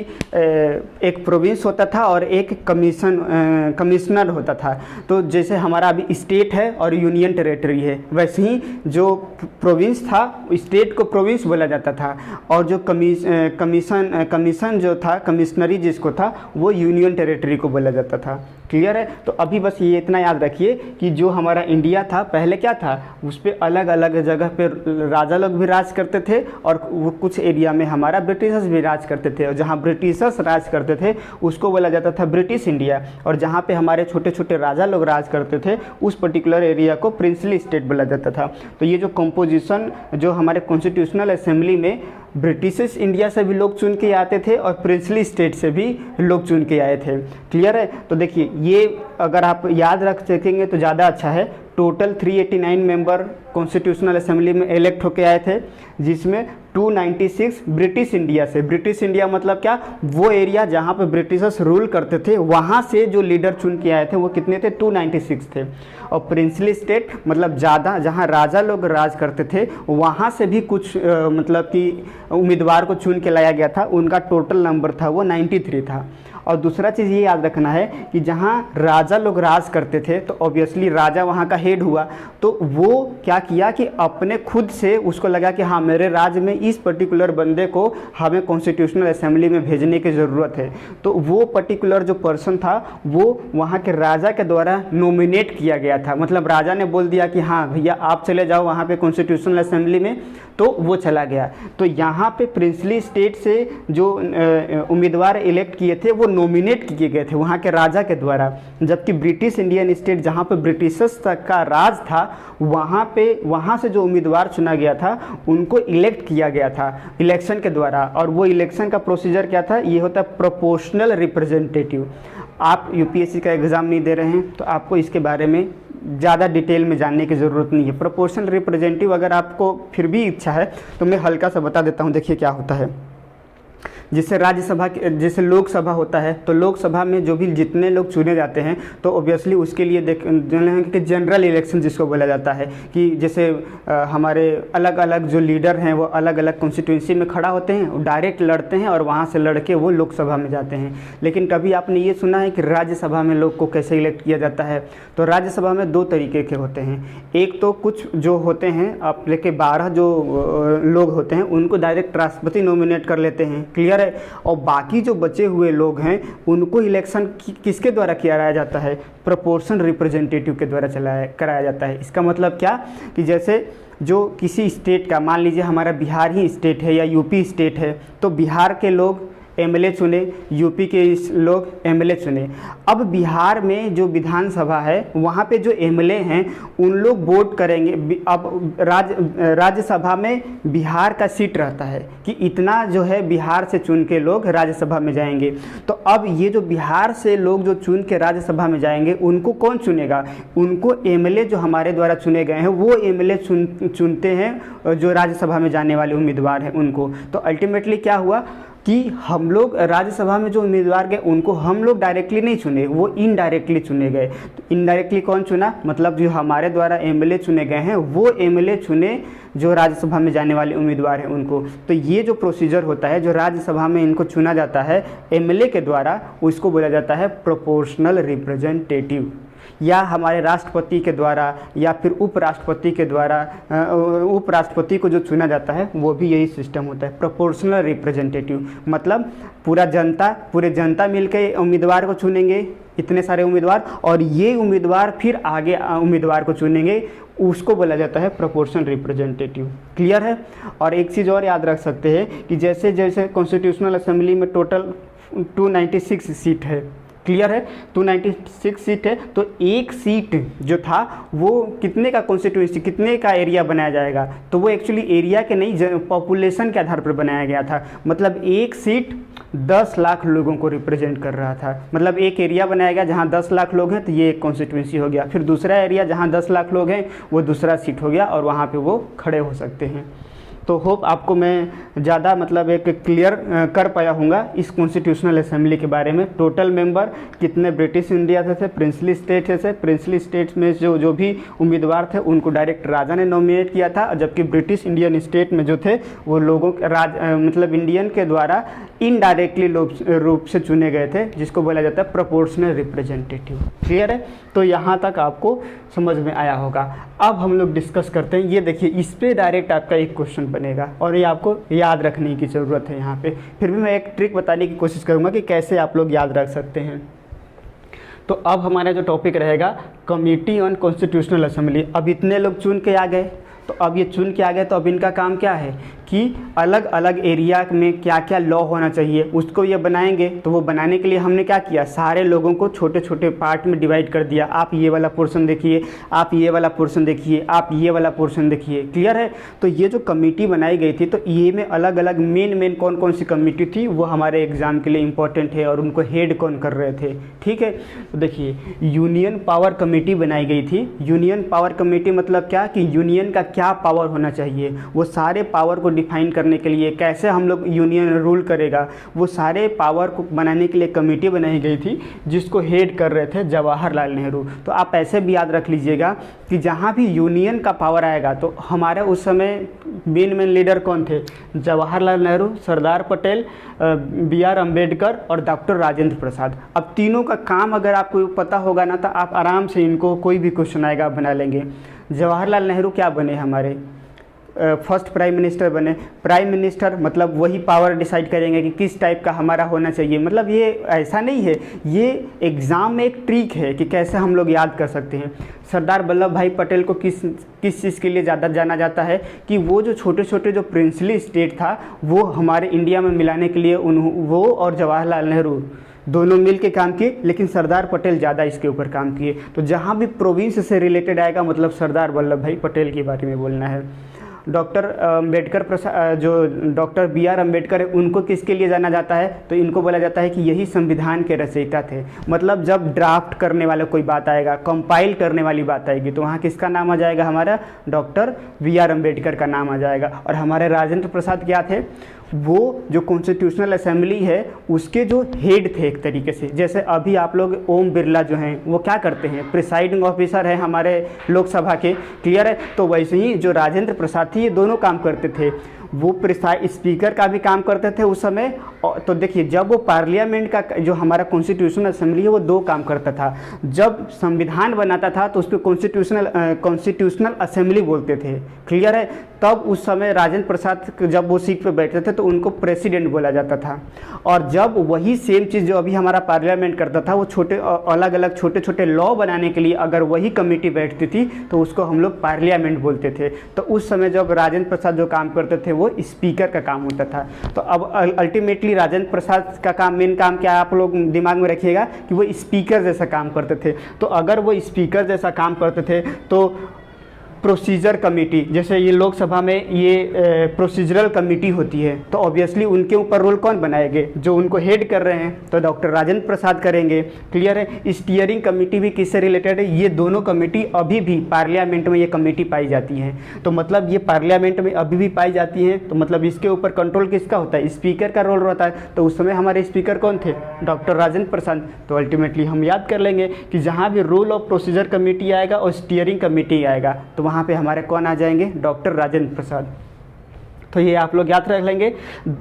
एक प्रोविंस होता था और एक कमिश्नर होता था। तो जैसे हमारा अभी स्टेट है और यूनियन टेरेटरी है, वैसे ही जो प्रोविंस था स्टेट को प्रोविंस बोला जाता था, और जो कमीशन जो था, कमिश्नरी जिसको था, वो यूनियन टेरेटरी को बोला जाता था। क्लियर है। तो अभी बस ये इतना याद रखिए कि जो हमारा इंडिया था पहले क्या था, उस पर अलग अलग जगह पे राजा लोग भी राज करते थे, और वो कुछ एरिया में हमारा ब्रिटिशर्स भी राज करते थे। और जहाँ ब्रिटिशर्स राज करते थे उसको बोला जाता था ब्रिटिश इंडिया, और जहाँ पे हमारे छोटे छोटे राजा लोग राज करते थे उस पर्टिकुलर एरिया को प्रिंसली स्टेट बोला जाता था। तो ये जो कंपोजिशन जो हमारे कॉन्स्टिट्यूशनल असेंबली में ब्रिटिश इंडिया से भी लोग चुन के आते थे और प्रिंसली स्टेट से भी लोग चुन के आए थे। क्लियर है। तो देखिए ये अगर आप याद रख सकेंगे तो ज़्यादा अच्छा है। टोटल 389 मेंबर कॉन्स्टिट्यूशनल असेंबली में इलेक्ट होके आए थे, जिसमें 296 ब्रिटिश इंडिया से। ब्रिटिश इंडिया मतलब क्या, वो एरिया जहाँ पे ब्रिटिशर्स रूल करते थे वहाँ से जो लीडर चुन के आए थे वो कितने थे, 296 थे। और प्रिंसली स्टेट मतलब ज़्यादा जहाँ राजा लोग राज करते थे वहाँ से भी कुछ मतलब कि उम्मीदवार को चुन के लाया गया था, उनका टोटल नंबर था वो 93 था। और दूसरा चीज़ ये याद रखना है कि जहाँ राजा लोग राज करते थे तो ऑब्वियसली राजा वहाँ का हेड हुआ, तो वो क्या किया कि अपने खुद से उसको लगा कि हाँ मेरे राज्य में इस पर्टिकुलर बंदे को हमें कॉन्स्टिट्यूशनल असेंबली में भेजने की ज़रूरत है। तो वो पर्टिकुलर जो पर्सन था वो वहाँ के राजा के द्वारा नॉमिनेट किया गया था। मतलब राजा ने बोल दिया कि हाँ भैया आप चले जाओ वहाँ पे कॉन्स्टिट्यूशनल असेंबली में, तो वो चला गया। तो यहाँ पे प्रिंसली स्टेट से जो उम्मीदवार इलेक्ट किए थे वो नॉमिनेट किए गए थे वहाँ के राजा के द्वारा, जबकि ब्रिटिश इंडियन स्टेट जहाँ पे ब्रिटिशर्स तक का राज था वहाँ से जो उम्मीदवार चुना गया था उनको इलेक्ट किया गया था इलेक्शन के द्वारा। और वो इलेक्शन का प्रोसीजर क्या था, ये होता है प्रोपोर्शनल रिप्रेजेंटेटिव। आप यूपीएससी का एग्ज़ाम नहीं दे रहे हैं तो आपको इसके बारे में ज़्यादा डिटेल में जानने की ज़रूरत नहीं है। प्रोपोर्शनल रिप्रेजेंटेटिव अगर आपको फिर भी इच्छा है तो मैं हल्का सा बता देता हूँ। देखिए क्या होता है जैसे राज्यसभा जैसे लोकसभा होता है, तो लोकसभा में जो भी जितने लोग चुने जाते हैं तो ऑब्वियसली उसके लिए कि जनरल इलेक्शन जिसको बोला जाता है कि जैसे हमारे अलग अलग जो लीडर हैं वो अलग अलग कॉन्स्टिट्यूंसी में खड़ा होते हैं, डायरेक्ट लड़ते हैं और वहाँ से लड़के वो लोकसभा में जाते हैं। लेकिन कभी आपने ये सुना है कि राज्यसभा में लोग को कैसे इलेक्ट किया जाता है? तो राज्यसभा में 2 तरीके के होते हैं। एक तो कुछ जो होते हैं आप लेके 12 जो लोग होते हैं उनको डायरेक्ट राष्ट्रपति नॉमिनेट कर लेते हैं, क्लियर है। और बाकी जो बचे हुए लोग हैं उनको इलेक्शन किसके द्वारा किया जाता है? प्रोपोर्शनल रिप्रेजेंटेटिव के द्वारा कराया जाता है। इसका मतलब क्या कि जैसे जो किसी स्टेट का, मान लीजिए हमारा बिहार ही स्टेट है या यूपी स्टेट है, तो बिहार के लोग एमएलए चुने, यूपी के लोग एमएलए चुने। अब बिहार में जो विधानसभा है वहाँ पे जो एमएलए हैं उन लोग वोट करेंगे। अब राज्यसभा में बिहार का सीट रहता है कि इतना जो है बिहार से चुन के लोग राज्यसभा में जाएंगे। तो अब ये जो बिहार से लोग जो चुन के राज्यसभा में जाएंगे उनको कौन चुनेगा? उनको एमएलए जो हमारे द्वारा चुने गए हैं वो एमएलए चुनते हैं जो राज्यसभा में जाने वाले उम्मीदवार हैं उनको। तो अल्टीमेटली क्या हुआ कि हम लोग राज्यसभा में जो उम्मीदवार गए उनको हम लोग डायरेक्टली नहीं चुने, वो इनडायरेक्टली चुने गए। तो इनडायरेक्टली कौन चुना? मतलब जो हमारे द्वारा एमएलए चुने गए हैं वो एमएलए चुने जो राज्यसभा में जाने वाले उम्मीदवार हैं उनको। तो ये जो प्रोसीजर होता है जो राज्यसभा में इनको चुना जाता है एमएलए के द्वारा, उसको बोला जाता है प्रोपोर्शनल रिप्रेजेंटेटिव। या हमारे राष्ट्रपति के द्वारा या फिर उपराष्ट्रपति के द्वारा, उपराष्ट्रपति को जो चुना जाता है वो भी यही सिस्टम होता है, प्रोपोर्शनल रिप्रेजेंटेटिव। मतलब पूरे जनता मिलकर उम्मीदवार को चुनेंगे, इतने सारे उम्मीदवार, और ये उम्मीदवार फिर आगे उम्मीदवार को चुनेंगे, उसको बोला जाता है प्रोपोर्शनल रिप्रेजेंटेटिव। क्लियर है? और एक चीज़ और याद रख सकते हैं कि जैसे जैसे कॉन्स्टिट्यूशनल असेंबली में टोटल 296 सीट है, क्लियर है, 296 सीट है। तो एक सीट जो था वो कितने का कॉन्स्टिट्यूंसी, कितने का एरिया बनाया जाएगा? तो वो एक्चुअली एरिया के नहीं, पॉपुलेशन के आधार पर बनाया गया था। मतलब एक सीट 10 लाख लोगों को रिप्रेजेंट कर रहा था। मतलब एक एरिया बनाया गया जहाँ 10 लाख लोग हैं तो ये एक कॉन्स्टिट्यूंसी हो गया, फिर दूसरा एरिया जहाँ 10 लाख लोग हैं वो दूसरा सीट हो गया और वहाँ पे वो खड़े हो सकते हैं। तो होप आपको मैं ज़्यादा मतलब एक क्लियर कर पाया हूँगा इस कॉन्स्टिट्यूशनल असेंबली के बारे में। टोटल मेंबर कितने ब्रिटिश इंडिया से थे, प्रिंसली स्टेट से, प्रिंसली स्टेट में जो भी उम्मीदवार थे उनको डायरेक्ट राजा ने नॉमिनेट किया था, जबकि ब्रिटिश इंडियन स्टेट में जो थे वो लोगों मतलब इंडियन के द्वारा इनडायरेक्टली रूप से चुने गए थे, जिसको बोला जाता है प्रोपोर्शनल रिप्रेजेंटेटिव। क्लियर है? तो यहाँ तक आपको समझ में आया होगा। अब हम लोग डिस्कस करते हैं, ये देखिए इस पे डायरेक्ट आपका एक क्वेश्चन बनेगा और ये आपको याद रखने की ज़रूरत है यहाँ पे। फिर भी मैं एक ट्रिक बताने की कोशिश करूँगा कि कैसे आप लोग याद रख सकते हैं। तो अब हमारा जो टॉपिक रहेगा कमेटी ऑन कॉन्स्टिट्यूशनल असेंबली। अब इतने लोग चुन के आ गए, तो अब ये चुन के आ गए तो अब इनका काम क्या है कि अलग अलग एरिया में क्या क्या लॉ होना चाहिए उसको ये बनाएंगे। तो वो बनाने के लिए हमने क्या किया, सारे लोगों को छोटे छोटे पार्ट में डिवाइड कर दिया। आप ये वाला पोर्शन देखिए, आप ये वाला पोर्शन देखिए, आप ये वाला पोर्शन देखिए। क्लियर है? तो ये जो कमेटी बनाई गई थी तो ये में अलग अलग मेन कौन कौन सी कमेटी थी वो हमारे एग्जाम के लिए इंपॉर्टेंट है और उनको हेड कौन कर रहे थे। ठीक है? तो देखिए यूनियन पावर कमेटी बनाई गई थी। यूनियन पावर कमेटी मतलब क्या कि यूनियन का क्या पावर होना चाहिए, वो सारे पावर को डिफाइन करने के लिए कैसे हम लोग यूनियन रूल करेगा, वो सारे पावर को बनाने के लिए कमेटी बनाई गई थी जिसको हेड कर रहे थे जवाहरलाल नेहरू। तो आप ऐसे भी याद रख लीजिएगा कि जहाँ भी यूनियन का पावर आएगा तो हमारे उस समय मेन लीडर कौन थे, जवाहरलाल नेहरू, सरदार पटेल, BR अम्बेडकर और डॉक्टर राजेंद्र प्रसाद। अब तीनों का काम अगर आपको पता होगा ना तो आप आराम से इनको कोई भी क्वेश्चन आएगा आप बना लेंगे। जवाहरलाल नेहरू क्या बने, हमारे फर्स्ट प्राइम मिनिस्टर बने। प्राइम मिनिस्टर मतलब वही पावर डिसाइड करेंगे कि किस टाइप का हमारा होना चाहिए। मतलब ये ऐसा नहीं है, ये एग्ज़ाम में एक ट्रिक है कि कैसे हम लोग याद कर सकते हैं। सरदार वल्लभ भाई पटेल को किस चीज़ के लिए ज़्यादा जाना जाता है कि वो जो छोटे छोटे जो प्रिंसली स्टेट था वो हमारे इंडिया में मिलाने के लिए वो और जवाहरलाल नेहरू दोनों मिल के काम किए, लेकिन सरदार पटेल ज़्यादा इसके ऊपर काम किए। तो जहाँ भी प्रोविंस से रिलेटेड आएगा मतलब सरदार वल्लभ भाई पटेल के बारे में बोलना है। डॉक्टर अम्बेडकर प्रसाद, जो डॉक्टर BR अम्बेडकर है, उनको किसके लिए जाना जाता है तो इनको बोला जाता है कि यही संविधान के रचयिता थे। मतलब जब ड्राफ्ट करने वाला कोई बात आएगा, कंपाइल करने वाली बात आएगी तो वहाँ किसका नाम आ जाएगा, हमारा डॉक्टर BR अम्बेडकर का नाम आ जाएगा। और हमारे राजेंद्र प्रसाद क्या थे, वो जो कॉन्स्टिट्यूशनल असेंबली है उसके जो हेड थे एक तरीके से। जैसे अभी आप लोग ओम बिरला जो हैं वो क्या करते हैं, प्रिसाइडिंग ऑफिसर है हमारे लोकसभा के, क्लियर है। तो वैसे ही जो राजेंद्र प्रसाद थे ये दोनों काम करते थे, वो स्पीकर का भी काम करते थे उस समय। तो देखिए जब वो पार्लियामेंट का जो हमारा कॉन्स्टिट्यूशनल असेंबली है वो दो काम करता था। जब संविधान बनाता था तो उसको कॉन्स्टिट्यूशनल असेंबली बोलते थे, क्लियर है। तब उस समय राजेंद्र प्रसाद जब वो सीट पर बैठते थे तो उनको प्रेसिडेंट बोला जाता था। और जब वही सेम चीज़ जो अभी हमारा पार्लियामेंट करता था, वो अलग अलग छोटे छोटे लॉ बनाने के लिए अगर वही कमेटी बैठती थी तो उसको हम लोग पार्लियामेंट बोलते थे। तो उस समय जब राजेंद्र प्रसाद जो काम करते थे वो स्पीकर का काम होता था। तो अब अल्टीमेटली राजेंद्र प्रसाद का काम, मेन काम क्या है आप लोग दिमाग में रखिएगा कि वो स्पीकर जैसा काम करते थे। तो अगर वो स्पीकर जैसा काम करते थे तो प्रोसीजर कमेटी, जैसे ये लोकसभा में ये प्रोसीजरल कमेटी होती है, तो ऑब्वियसली उनके ऊपर रूल कौन बनाएंगे, जो उनको हेड कर रहे हैं तो डॉक्टर राजेंद्र प्रसाद करेंगे, क्लियर है। स्टीयरिंग कमेटी भी किससे रिलेटेड है, ये दोनों कमेटी अभी भी पार्लियामेंट में ये कमेटी पाई जाती है। तो मतलब ये पार्लियामेंट में अभी भी पाई जाती हैं, तो मतलब इसके ऊपर कंट्रोल किसका होता है, स्पीकर का रोल रहता है। तो उस समय हमारे स्पीकर कौन थे, डॉक्टर राजेंद्र प्रसाद। तो अल्टीमेटली हम याद कर लेंगे कि जहाँ भी रूल ऑफ प्रोसीजर कमेटी आएगा और स्टीयरिंग कमेटी आएगा तो वहाँ पे हमारे कौन आ जाएंगे, डॉक्टर राजेंद्र प्रसाद। तो ये आप लोग याद रख लेंगे।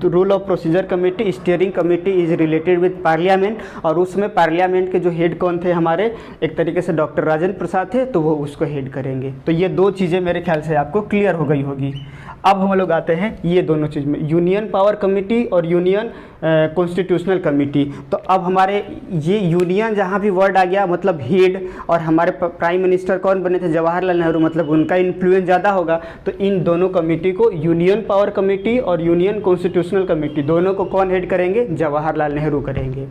Rule of procedure committee, steering committee is related with parliament, और उसमें पार्लियामेंट के जो हेड कौन थे हमारे, एक तरीके से डॉक्टर राजेंद्र प्रसाद थे, तो वो उसको हेड करेंगे। तो ये दो चीज़ें मेरे ख्याल से आपको क्लियर हो गई होगी। अब हम लोग आते हैं ये दोनों चीज़ में, यूनियन पावर कमेटी और यूनियन कॉन्स्टिट्यूशनल कमेटी। तो अब हमारे ये यूनियन जहाँ भी वर्ड आ गया मतलब हेड, और हमारे प्राइम मिनिस्टर कौन बने थे, जवाहरलाल नेहरू, मतलब उनका इन्फ्लुएंस ज़्यादा होगा। तो इन दोनों कमेटी को यूनियन पावर कमेटी और यूनियन कॉन्स्टिट्यूशनल कमेटी दोनों को कौन हेड करेंगे, जवाहरलाल नेहरू करेंगे,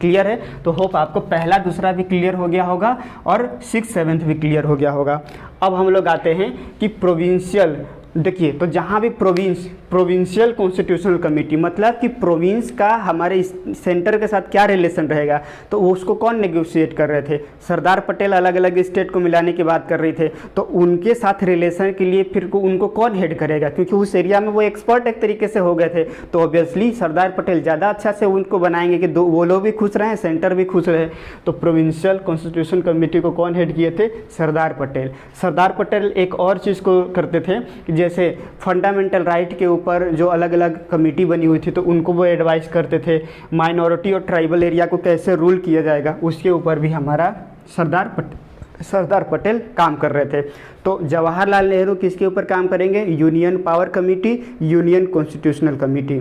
क्लियर है। तो होप आपको पहला दूसरा भी क्लियर हो गया होगा और 6th 7th भी क्लियर हो गया होगा। अब हम लोग आते हैं कि प्रोविंशियल, देखिए तो जहाँ भी प्रोविंशियल कॉन्स्टिट्यूशनल कमेटी, मतलब कि प्रोविंस का हमारे सेंटर के साथ क्या रिलेशन रहेगा, तो उसको कौन नेगोशिएट कर रहे थे, सरदार पटेल अलग अलग स्टेट को मिलाने की बात कर रहे थे। तो उनके साथ रिलेशन के लिए फिर उनको कौन हेड करेगा, क्योंकि उस एरिया में वो एक्सपर्ट एक तरीके से हो गए थे। तो ऑब्वियसली सरदार पटेल ज़्यादा अच्छा से उनको बनाएंगे कि वो लोग भी खुश रहें, सेंटर भी खुश रहे। तो प्रोविंशियल कॉन्स्टिट्यूशन कमेटी को कौन हेड किए थे, सरदार पटेल। सरदार पटेल एक और चीज़ को करते थे कि जैसे फंडामेंटल राइट के ऊपर जो अलग अलग कमेटी बनी हुई थी तो उनको वो एडवाइस करते थे। माइनॉरिटी और ट्राइबल एरिया को कैसे रूल किया जाएगा उसके ऊपर भी हमारा सरदार पटेल काम कर रहे थे। तो जवाहरलाल नेहरू किसके ऊपर काम करेंगे, union power committee, union constitutional committee.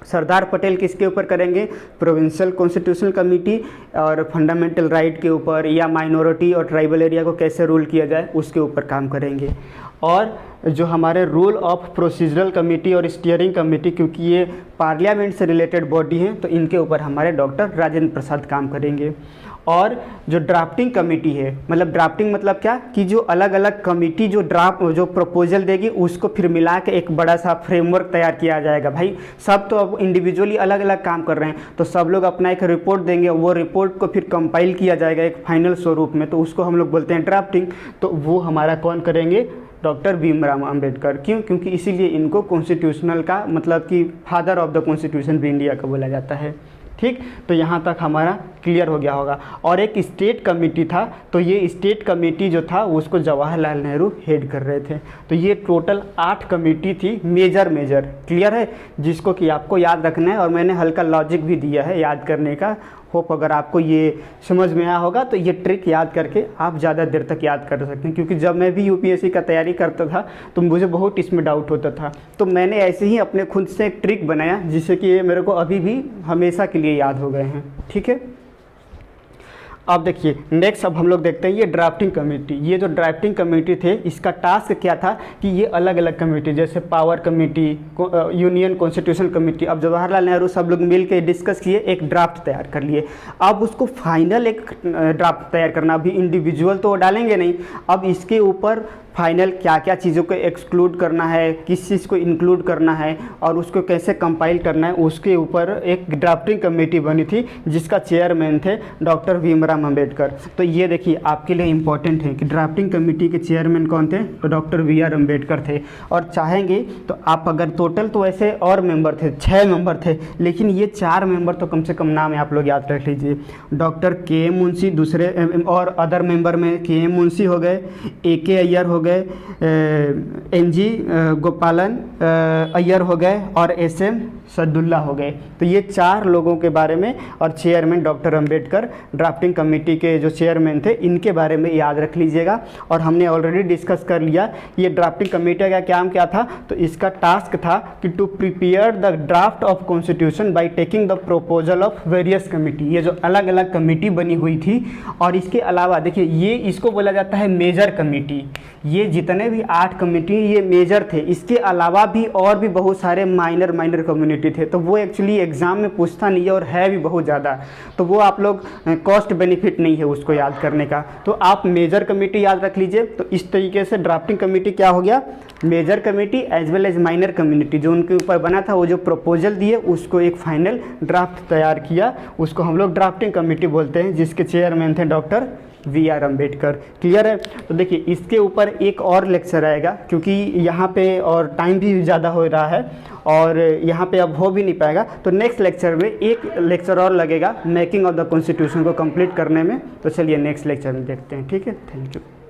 Sardar Patel किसके ऊपर करेंगे, प्रोविंशियल कॉन्स्टिट्यूशनल कमेटी और फंडामेंटल राइट के ऊपर, या माइनॉरिटी और ट्राइबल एरिया को कैसे रूल किया जाए उसके ऊपर काम करेंगे। और जो हमारे रूल ऑफ प्रोसीजरल कमेटी और स्टीयरिंग कमेटी, क्योंकि ये पार्लियामेंट से रिलेटेड बॉडी हैं तो इनके ऊपर हमारे डॉक्टर राजेंद्र प्रसाद काम करेंगे। और जो ड्राफ्टिंग कमेटी है, मतलब ड्राफ्टिंग मतलब क्या कि जो अलग अलग कमेटी जो प्रपोजल देगी उसको फिर मिला के एक बड़ा सा फ्रेमवर्क तैयार किया जाएगा। भाई सब तो अब इंडिविजुअली अलग अलग काम कर रहे हैं, तो सब लोग अपना एक रिपोर्ट देंगे, वो रिपोर्ट को फिर कंपाइल किया जाएगा एक फाइनल स्वरूप में, तो उसको हम लोग बोलते हैं ड्राफ्टिंग। तो वो हमारा कौन करेंगे, डॉक्टर भीमराव अंबेडकर। क्यों, क्योंकि इसीलिए इनको कॉन्स्टिट्यूशनल का मतलब कि फादर ऑफ द कॉन्स्टिट्यूशन भी इंडिया का बोला जाता है। ठीक, तो यहाँ तक हमारा क्लियर हो गया होगा। और एक स्टेट कमेटी था, तो ये स्टेट कमेटी जो था उसको जवाहरलाल नेहरू हेड कर रहे थे। तो ये टोटल 8 कमेटी थी, मेजर क्लियर है, जिसको कि आपको याद रखना है। और मैंने हल्का लॉजिक भी दिया है याद करने का। होप अगर आपको ये समझ में आया होगा तो ये ट्रिक याद करके आप ज़्यादा देर तक याद कर सकते हैं। क्योंकि जब मैं भी यूपीएससी का तैयारी करता था तो मुझे बहुत इसमें डाउट होता था, तो मैंने ऐसे ही अपने खुद से एक ट्रिक बनाया जिससे कि ये मेरे को अभी भी हमेशा के लिए याद हो गए हैं। ठीक है, अब देखिए नेक्स्ट अब हम लोग देखते हैं ये ड्राफ्टिंग कमेटी। ये जो ड्राफ्टिंग कमेटी थे इसका टास्क क्या था कि ये अलग अलग कमेटी जैसे power committee, union constitution committee, अब जवाहरलाल नेहरू सब लोग मिल के डिस्कस किए, एक ड्राफ्ट तैयार कर लिए। अब उसको फाइनल एक ड्राफ्ट तैयार करना, अभी इंडिविजुअल तो डालेंगे नहीं, अब इसके ऊपर फाइनल क्या क्या चीज़ों को एक्सक्लूड करना है, किस चीज़ को इंक्लूड करना है और उसको कैसे कंपाइल करना है, उसके ऊपर एक ड्राफ्टिंग कमेटी बनी थी जिसका चेयरमैन थे डॉक्टर भीमराव भीमराव अम्बेडकर। तो ये देखिए आपके लिए इम्पोर्टेंट है कि ड्राफ्टिंग कमेटी के चेयरमैन कौन थे, तो डॉक्टर BR अम्बेडकर थे। और चाहेंगे तो आप अगर टोटल तो ऐसे और मेंबर थे, 6 मेंबर थे, लेकिन ये 4 मेंबर तो कम से कम नाम है आप लोग याद रख लीजिए। डॉक्टर KM मुंशी दूसरे, और अदर मेंबर में KM मुंशी हो गए, AK अय्यर हो गए, NG गोपालन अय्यर हो गए और SM सदुल्ला हो गए। तो ये 4 लोगों के बारे में, और chairman doctor Ambedkar drafting committee के जो चेयरमैन थे इनके बारे में याद रख लीजिएगा। और हमने ऑलरेडी डिस्कस कर लिया ये ड्राफ्टिंग कमेटी का काम क्या था। तो इसका टास्क था कि to prepare the draft of constitution by taking the proposal of various committee. ये जो अलग अलग कमेटी बनी हुई थी, और इसके अलावा देखिए ये इसको बोला जाता है मेजर कमेटी। ये जितने भी 8 कमेटी ये मेजर थे, इसके अलावा भी और भी बहुत सारे माइनर कम्युनिटी थे। तो वो एक्चुअली एग्जाम में पूछता नहीं है और है भी बहुत ज़्यादा, तो वो आप लोग कॉस्ट बेनिफिट नहीं है उसको याद करने का। तो आप मेजर कमेटी याद रख लीजिए। तो इस तरीके से ड्राफ्टिंग कमेटी क्या हो गया, major committee as well as minor community, जो उनके ऊपर बना था वो जो प्रपोजल दिए उसको एक फाइनल ड्राफ्ट तैयार किया, उसको हम लोग ड्राफ्टिंग कमेटी बोलते हैं, जिसके चेयरमैन थे डॉक्टर BR अम्बेडकर। क्लियर है। तो देखिए इसके ऊपर एक और लेक्चर आएगा, क्योंकि यहाँ पे और टाइम भी ज़्यादा हो रहा है और यहाँ पे अब हो भी नहीं पाएगा। तो नेक्स्ट लेक्चर में एक लेक्चर और लगेगा मेकिंग ऑफ द कॉन्स्टिट्यूशन को कंप्लीट करने में। तो चलिए नेक्स्ट लेक्चर में देखते हैं। ठीक है, थैंक यू।